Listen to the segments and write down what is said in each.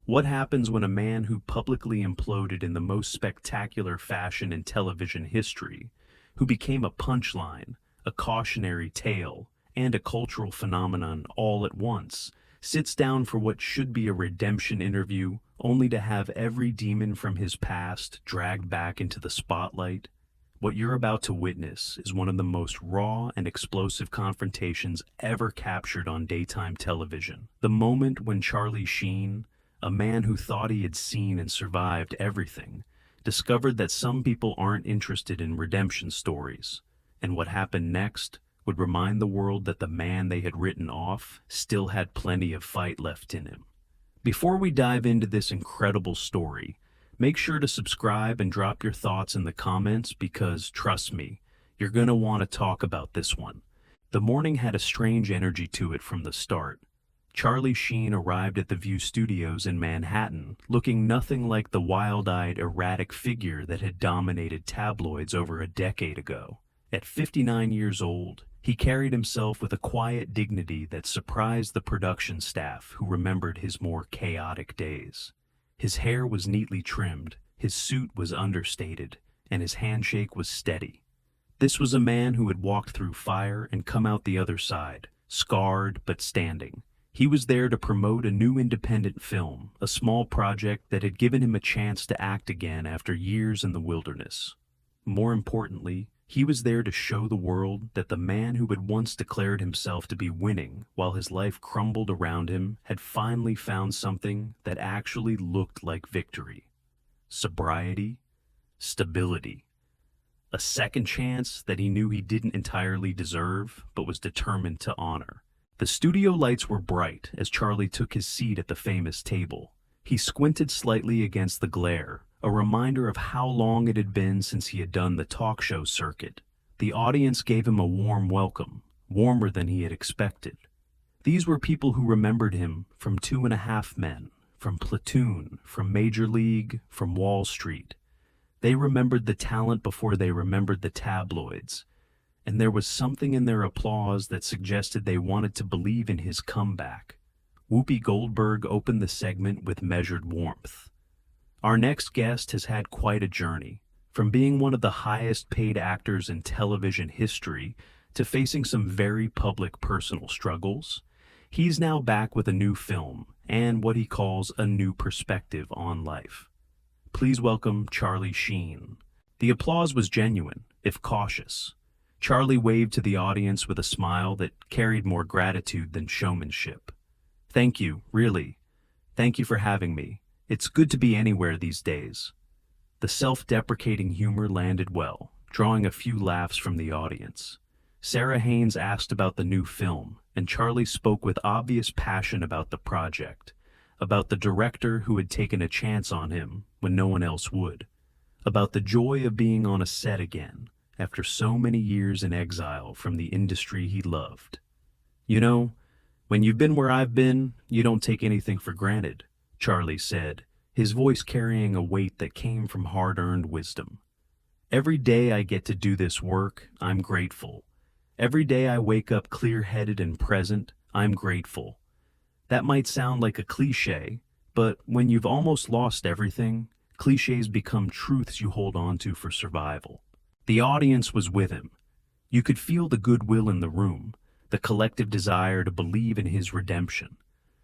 What happens when a man who publicly imploded in the most spectacular fashion in television history, who became a punchline, a cautionary tale, and a cultural phenomenon all at once, sits down for what should be a redemption interview only to have every demon from his past dragged back into the spotlight? What you're about to witness is one of the most raw and explosive confrontations ever captured on daytime television. The moment when Charlie Sheen, a man who thought he had seen and survived everything, discovered that some people aren't interested in redemption stories, and what happened next would remind the world that the man they had written off still had plenty of fight left in him. Before we dive into this incredible story, make sure to subscribe and drop your thoughts in the comments because, trust me, you're going to want to talk about this one. The morning had a strange energy to it from the start. Charlie Sheen arrived at the View Studios in Manhattan, looking nothing like the wild-eyed, erratic figure that had dominated tabloids over a decade ago. At 59 years old, he carried himself with a quiet dignity that surprised the production staff who remembered his more chaotic days. His hair was neatly trimmed, his suit was understated, and his handshake was steady. This was a man who had walked through fire and come out the other side, scarred but standing. He was there to promote a new independent film, a small project that had given him a chance to act again after years in the wilderness. More importantly, he was there to show the world that the man who had once declared himself to be winning while his life crumbled around him had finally found something that actually looked like victory. Sobriety, stability, a second chance that he knew he didn't entirely deserve but was determined to honor. The studio lights were bright as Charlie took his seat at the famous table. He squinted slightly against the glare, a reminder of how long it had been since he had done the talk show circuit. The audience gave him a warm welcome, warmer than he had expected. These were people who remembered him from 2.5 Men, from Platoon, from Major League, from Wall Street. They remembered the talent before they remembered the tabloids, and there was something in their applause that suggested they wanted to believe in his comeback. Whoopi Goldberg opened the segment with measured warmth. Our next guest has had quite a journey, from being one of the highest-paid actors in television history to facing some very public personal struggles. He's now back with a new film and what he calls a new perspective on life. Please welcome Charlie Sheen. The applause was genuine, if cautious. Charlie waved to the audience with a smile that carried more gratitude than showmanship. Thank you, really. Thank you for having me. It's good to be anywhere these days. The self-deprecating humor landed well, drawing a few laughs from the audience. Sarah Haynes asked about the new film, and Charlie spoke with obvious passion about the project, about the director who had taken a chance on him when no one else would, about the joy of being on a set again, after so many years in exile from the industry he loved. You know, when you've been where I've been, you don't take anything for granted, Charlie said, his voice carrying a weight that came from hard-earned wisdom. Every day I get to do this work, I'm grateful. Every day I wake up clear-headed and present, I'm grateful. That might sound like a cliche, but when you've almost lost everything, cliches become truths you hold on to for survival. The audience was with him. You could feel the goodwill in the room, the collective desire to believe in his redemption.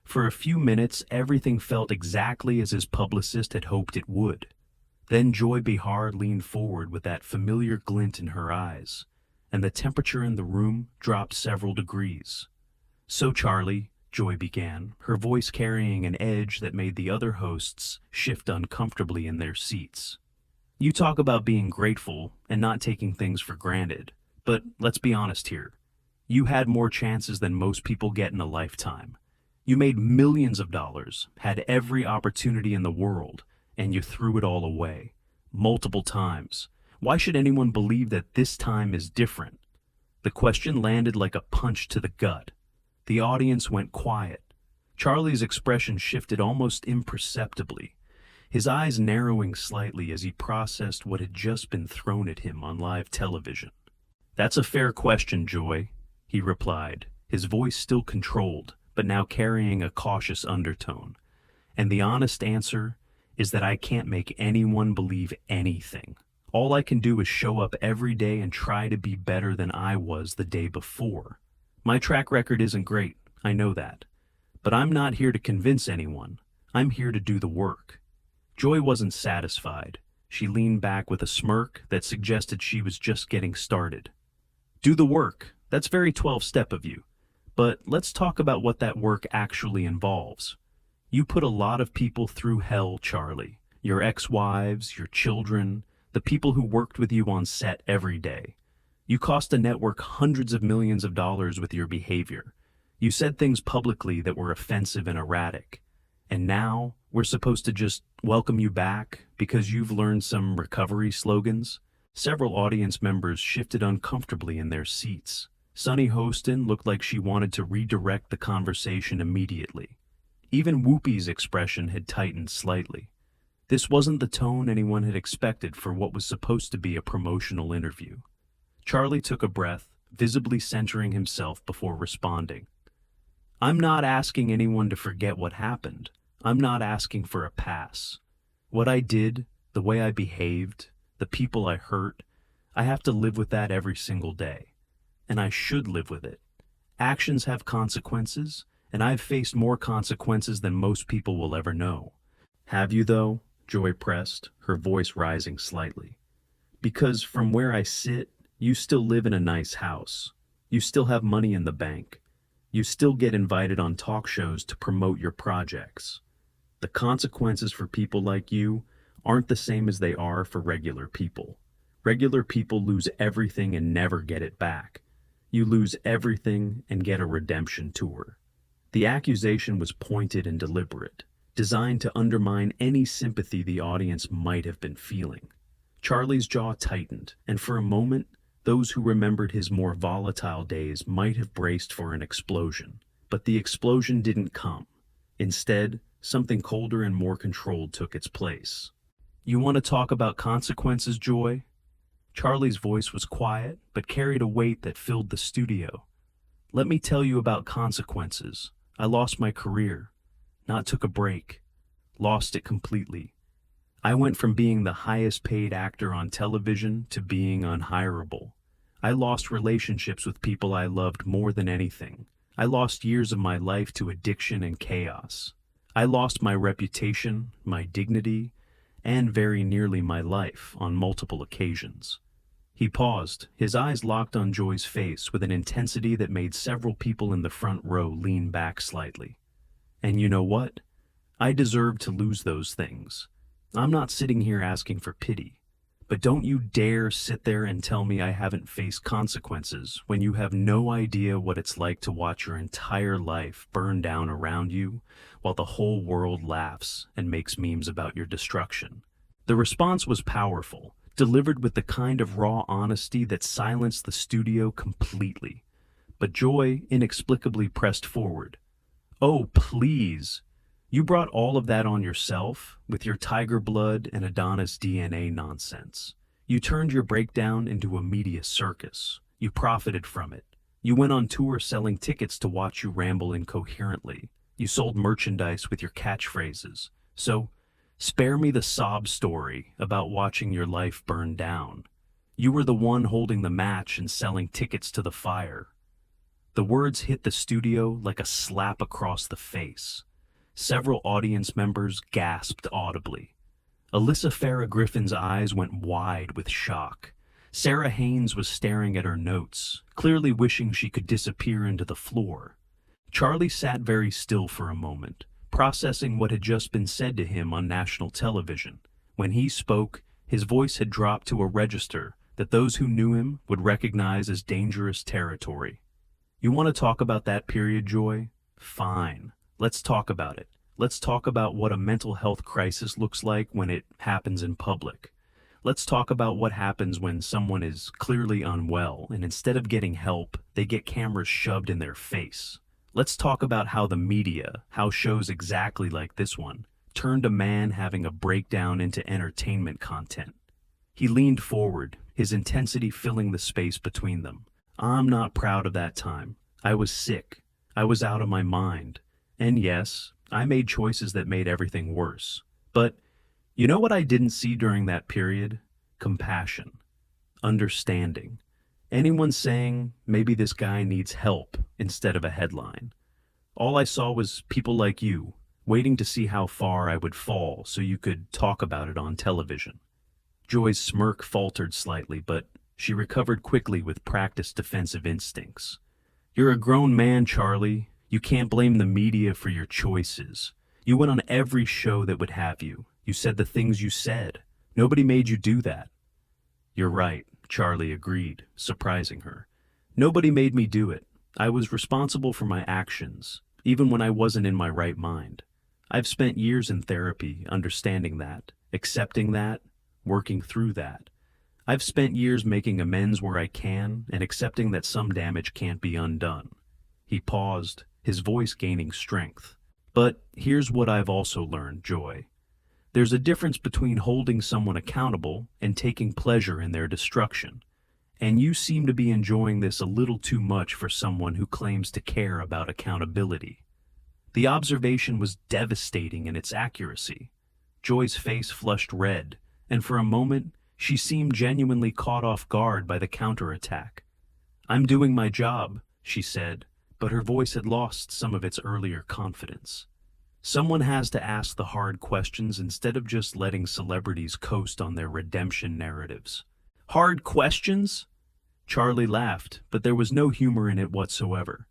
For a few minutes, everything felt exactly as his publicist had hoped it would. Then Joy Behar leaned forward with that familiar glint in her eyes, and the temperature in the room dropped several degrees. So Charlie, Joy began, her voice carrying an edge that made the other hosts shift uncomfortably in their seats. You talk about being grateful and not taking things for granted, but let's be honest here. You had more chances than most people get in a lifetime. You made millions of dollars, had every opportunity in the world, and you threw it all away, multiple times. Why should anyone believe that this time is different? The question landed like a punch to the gut. The audience went quiet. Charlie's expression shifted almost imperceptibly, his eyes narrowing slightly as he processed what had just been thrown at him on live television. "That's a fair question, Joy," he replied, his voice still controlled, but now carrying a cautious undertone. And the honest answer is that I can't make anyone believe anything. All I can do is show up every day and try to be better than I was the day before. My track record isn't great, I know that. But I'm not here to convince anyone. I'm here to do the work. Joy wasn't satisfied. She leaned back with a smirk that suggested she was just getting started. Do the work. That's very 12-step of you. But let's talk about what that work actually involves. You put a lot of people through hell, Charlie. Your ex-wives, your children, the people who worked with you on set every day. You cost a network hundreds of millions of dollars with your behavior. You said things publicly that were offensive and erratic. And now we're supposed to just welcome you back because you've learned some recovery slogans? Several audience members shifted uncomfortably in their seats. Sunny Hostin looked like she wanted to redirect the conversation immediately. Even Whoopi's expression had tightened slightly. This wasn't the tone anyone had expected for what was supposed to be a promotional interview. Charlie took a breath, visibly centering himself before responding. I'm not asking anyone to forget what happened. I'm not asking for a pass. What I did, the way I behaved, the people I hurt, I have to live with that every single day. And I should live with it. Actions have consequences, and I've faced more consequences than most people will ever know. Have you, though? Joy pressed, her voice rising slightly. Because from where I sit, you still live in a nice house. You still have money in the bank. You still get invited on talk shows to promote your projects. The consequences for people like you aren't the same as they are for regular people. Regular people lose everything and never get it back. You lose everything and get a redemption tour. The accusation was pointed and deliberate, designed to undermine any sympathy the audience might have been feeling. Charlie's jaw tightened, and for a moment, those who remembered his more volatile days might have braced for an explosion. But the explosion didn't come. Instead, something colder and more controlled took its place. You want to talk about consequences, Joy? Charlie's voice was quiet, but carried a weight that filled the studio. Let me tell you about consequences. I lost my career. Not took a break. Lost it completely. I went from being the highest paid actor on television to being unhireable. I lost relationships with people I loved more than anything. I lost years of my life to addiction and chaos. I lost my reputation, my dignity, and very nearly my life on multiple occasions. He paused, his eyes locked on Joy's face with an intensity that made several people in the front row lean back slightly. And you know what? I deserve to lose those things. I'm not sitting here asking for pity. But don't you dare sit there and tell me I haven't faced consequences when you have no idea what it's like to watch your entire life burn down around you while the whole world laughs and makes memes about your destruction. The response was powerful, delivered with the kind of raw honesty that silenced the studio completely. But Joy inexplicably pressed forward. Oh, please. You brought all of that on yourself with your tiger blood and Adonis DNA nonsense. You turned your breakdown into a media circus. You profited from it. You went on tour selling tickets to watch you ramble incoherently. You sold merchandise with your catchphrases. So, spare me the sob story about watching your life burn down. You were the one holding the match and selling tickets to the fire. The words hit the studio like a slap across the face. Several audience members gasped audibly. Alyssa Farrah Griffin's eyes went wide with shock. Sarah Haynes was staring at her notes, clearly wishing she could disappear into the floor. Charlie sat very still for a moment, processing what had just been said to him on national television. When he spoke, his voice had dropped to a register that those who knew him would recognize as dangerous territory. You want to talk about that period, Joy? Fine. Let's talk about it. Let's talk about what a mental health crisis looks like when it happens in public. Let's talk about what happens when someone is clearly unwell and instead of getting help, they get cameras shoved in their face. Let's talk about how the media, how shows exactly like this one, turned a man having a breakdown into entertainment content. He leaned forward, his intensity filling the space between them. I'm not proud of that time. I was sick. I was out of my mind. And yes, I made choices that made everything worse. But you know what I didn't see during that period? Compassion, understanding. Anyone saying, maybe this guy needs help instead of a headline. All I saw was people like you, waiting to see how far I would fall so you could talk about it on television. Joy's smirk faltered slightly, but she recovered quickly with practiced defensive instincts. You're a grown man, Charlie. You can't blame the media for your choices. You went on every show that would have you. You said the things you said. Nobody made you do that. You're right, Charlie agreed, surprising her. Nobody made me do it. I was responsible for my actions, even when I wasn't in my right mind. I've spent years in therapy understanding that, accepting that, working through that. I've spent years making amends where I can and accepting that some damage can't be undone. He paused, his voice gaining strength. But here's what I've also learned, Joy. There's a difference between holding someone accountable and taking pleasure in their destruction. And you seem to be enjoying this a little too much for someone who claims to care about accountability. The observation was devastating in its accuracy. Joy's face flushed red, and for a moment, she seemed genuinely caught off guard by the counterattack. I'm doing my job, she said, but her voice had lost some of its earlier confidence. Someone has to ask the hard questions instead of just letting celebrities coast on their redemption narratives. Hard questions? Charlie laughed, but there was no humor in it whatsoever.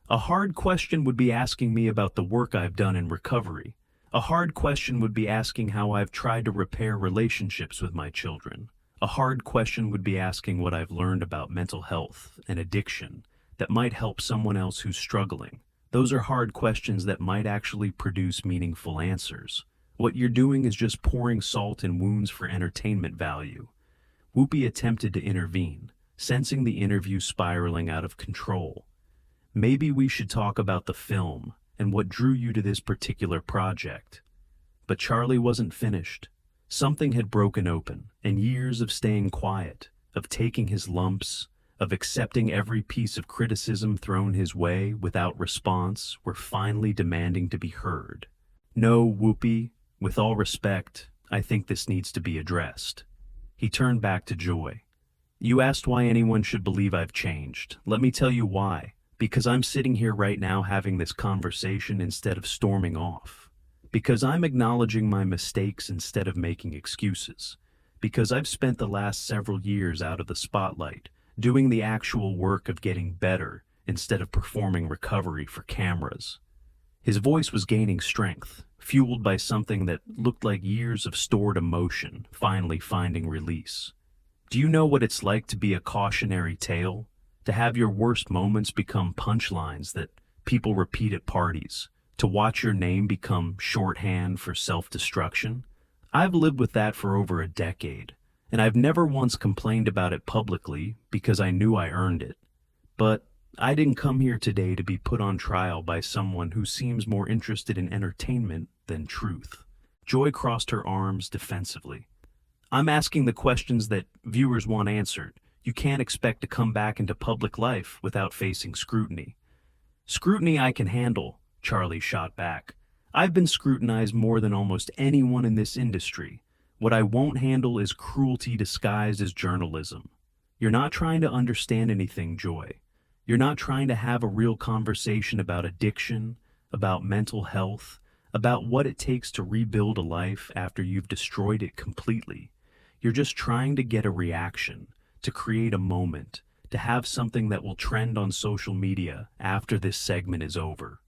A hard question would be asking me about the work I've done in recovery. A hard question would be asking how I've tried to repair relationships with my children. A hard question would be asking what I've learned about mental health and addiction that might help someone else who's struggling. Those are hard questions that might actually produce meaningful answers. What you're doing is just pouring salt in wounds for entertainment value. Whoopi attempted to intervene, sensing the interview spiraling out of control. Maybe we should talk about the film and what drew you to this particular project. But Charlie wasn't finished. Something had broken open, and years of staying quiet, of taking his lumps, of accepting every piece of criticism thrown his way without response were finally demanding to be heard. No, Whoopi, with all respect, I think this needs to be addressed. He turned back to Joy. You asked why anyone should believe I've changed. Let me tell you why. Because I'm sitting here right now having this conversation instead of storming off. Because I'm acknowledging my mistakes instead of making excuses. Because I've spent the last several years out of the spotlight, doing the actual work of getting better instead of performing recovery for cameras. His voice was gaining strength, fueled by something that looked like years of stored emotion finally finding release. Do you know what it's like to be a cautionary tale? To have your worst moments become punchlines that people repeat at parties, to watch your name become shorthand for self-destruction? I've lived with that for over a decade, and I've never once complained about it publicly because I knew I earned it. But I didn't come here today to be put on trial by someone who seems more interested in entertainment than truth. Joy crossed her arms defensively. I'm asking the questions that viewers want answered. You can't expect to come back into public life without facing scrutiny. Scrutiny I can handle, Charlie shot back. I've been scrutinized more than almost anyone in this industry. What I won't handle is cruelty disguised as journalism. You're not trying to understand anything, Joy. You're not trying to have a real conversation about addiction, about mental health, about what it takes to rebuild a life after you've destroyed it completely. You're just trying to get a reaction, to create a moment, to have something that will trend on social media after this segment is over.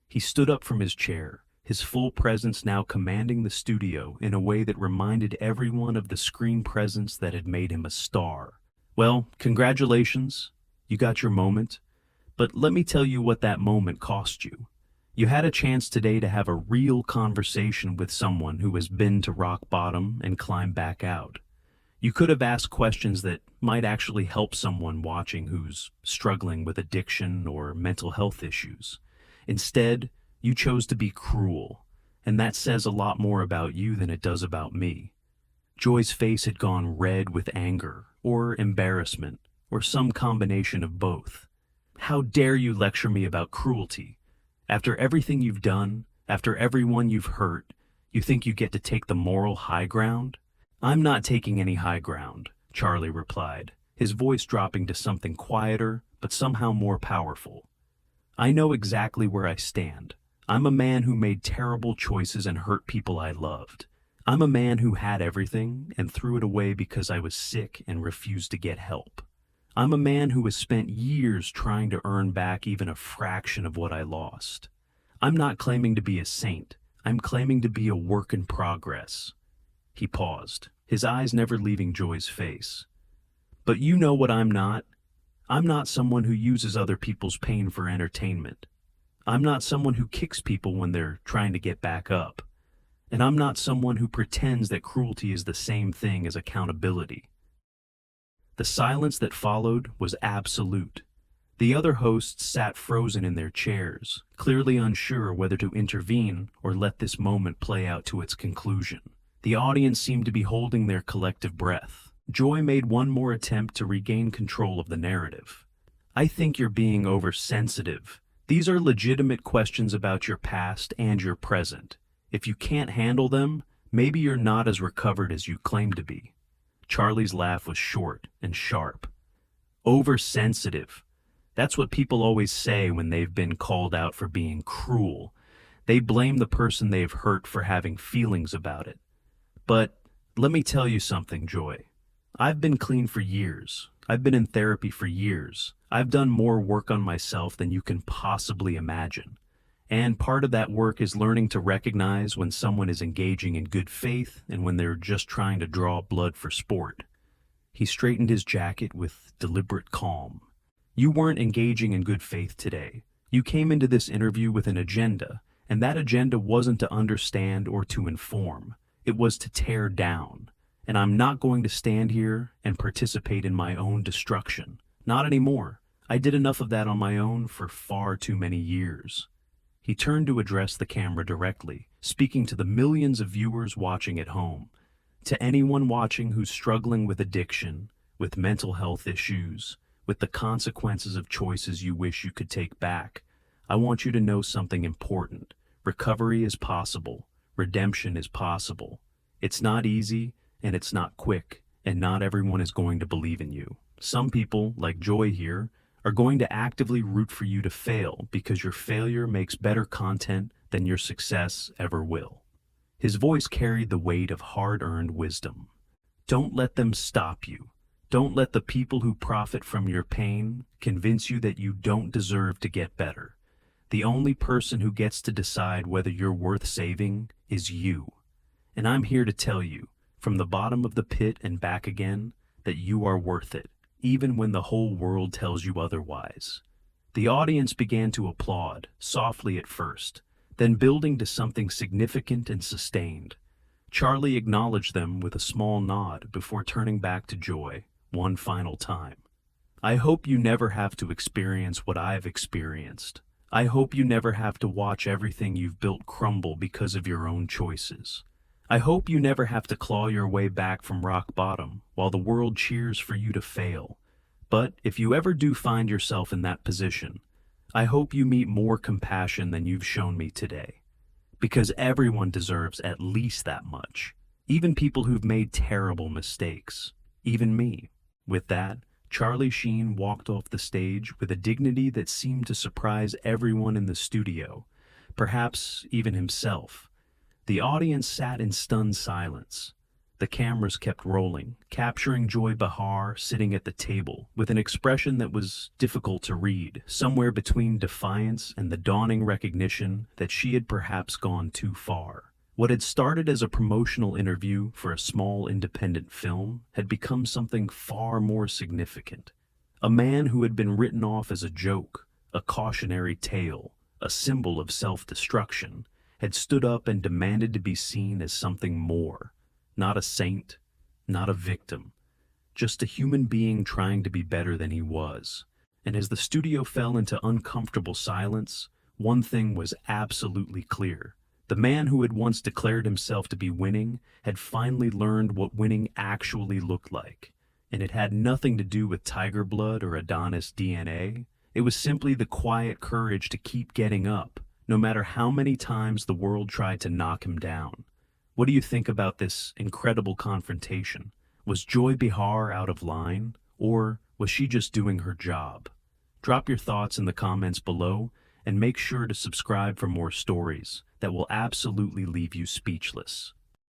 He stood up from his chair, his full presence now commanding the studio in a way that reminded everyone of the screen presence that had made him a star. Well, congratulations, you got your moment, but let me tell you what that moment cost you. You had a chance today to have a real conversation with someone who has been to rock bottom and climbed back out. You could have asked questions that might actually help someone watching who's struggling with addiction or mental health issues. Instead, you chose to be cruel, and that says a lot more about you than it does about me. Joy's face had gone red with anger, or embarrassment, or some combination of both. How dare you lecture me about cruelty? After everything you've done, After everyone you've hurt, you think you get to take the moral high ground? I'm not taking any high ground, Charlie replied, his voice dropping to something quieter, but somehow more powerful. I know exactly where I stand. I'm a man who made terrible choices and hurt people I loved. I'm a man who had everything and threw it away because I was sick and refused to get help. I'm a man who has spent years trying to earn back even a fraction of what I lost. I'm not claiming to be a saint. I'm claiming to be a work in progress. He paused, his eyes never leaving Joy's face. But you know what I'm not? I'm not someone who uses other people's pain for entertainment. I'm not someone who kicks people when they're trying to get back up. And I'm not someone who pretends that cruelty is the same thing as accountability. The silence that followed was absolute. The other hosts sat frozen in their chairs, clearly unsure whether to intervene or let this moment play out to its conclusion. The audience seemed to be holding their collective breath. Joy made one more attempt to regain control of the narrative. I think you're being oversensitive. These are legitimate questions about your past and your present. If you can't handle them, maybe you're not as recovered as you claim to be. Charlie's laugh was short and sharp. Oversensitive. That's what people always say when they've been called out for being cruel. They blame the person they've hurt for having feelings about it. But let me tell you something, Joy. I've been clean for years. I've been in therapy for years. I've done more work on myself than you can possibly imagine. And part of that work is learning to recognize when someone is engaging in good faith and when they're just trying to draw blood for sport. He straightened his jacket with deliberate calm. You weren't engaging in good faith today. You came into this interview with an agenda, and that agenda wasn't to understand or to inform. It was to tear down. And I'm not going to stand here and participate in my own destruction. Not anymore. I did enough of that on my own for far too many years. He turned to address the camera directly, speaking to the millions of viewers watching at home. To anyone watching who's struggling with addiction, with mental health issues, with the consequences of choices you wish you could take back, I want you to know something important. Recovery is possible. Redemption is possible. It's not easy, and it's not quick, and not everyone is going to believe in you. Some people, like Joy here, are going to actively root for you to fail because your failure makes better content than your success ever will. His voice carried the weight of hard-earned wisdom. Don't let them stop you. Don't let the people who profit from your pain convince you that you don't deserve to get better. The only person who gets to decide whether you're worth saving is you. And I'm here to tell you, from the bottom of the pit and back again, that you are worth it, even when the whole world tells you otherwise. The audience began to applaud, softly at first, then building to something significant and sustained. Charlie acknowledged them with a small nod before turning back to Joy one final time. I hope you never have to experience what I've experienced. I hope you never have to watch everything you've built crumble because of your own choices. I hope you never have to claw your way back from rock bottom while the world cheers for you to fail. But if you ever do find yourself in that position, I hope you meet more compassion than you've shown me today. Because everyone deserves at least that much. Even people who've made terrible mistakes. Even me. With that, Charlie Sheen walked off the stage with a dignity that seemed to surprise everyone in the studio, perhaps even himself. The audience sat in stunned silence. The cameras kept rolling, capturing Joy Behar sitting at the table with an expression that was difficult to read, somewhere between defiance and the dawning recognition that she had perhaps gone too far. What had started as a promotional interview for a small independent film had become something far more significant. A man who had been written off as a joke, a cautionary tale, a symbol of self-destruction, had stood up and demanded to be seen as something more. Not a saint, not a victim, just a human being trying to be better than he was. And as the studio fell into uncomfortable silence, one thing was absolutely clear. The man who had once declared himself to be winning had finally learned what winning actually looked like. And it had nothing to do with tiger blood or Adonis DNA. It was simply the quiet courage to keep getting up, no matter how many times the world tried to knock him down. What do you think about this incredible confrontation? Was Joy Behar out of line, or was she just doing her job? Drop your thoughts in the comments below, and make sure to subscribe for more stories that will absolutely leave you speechless.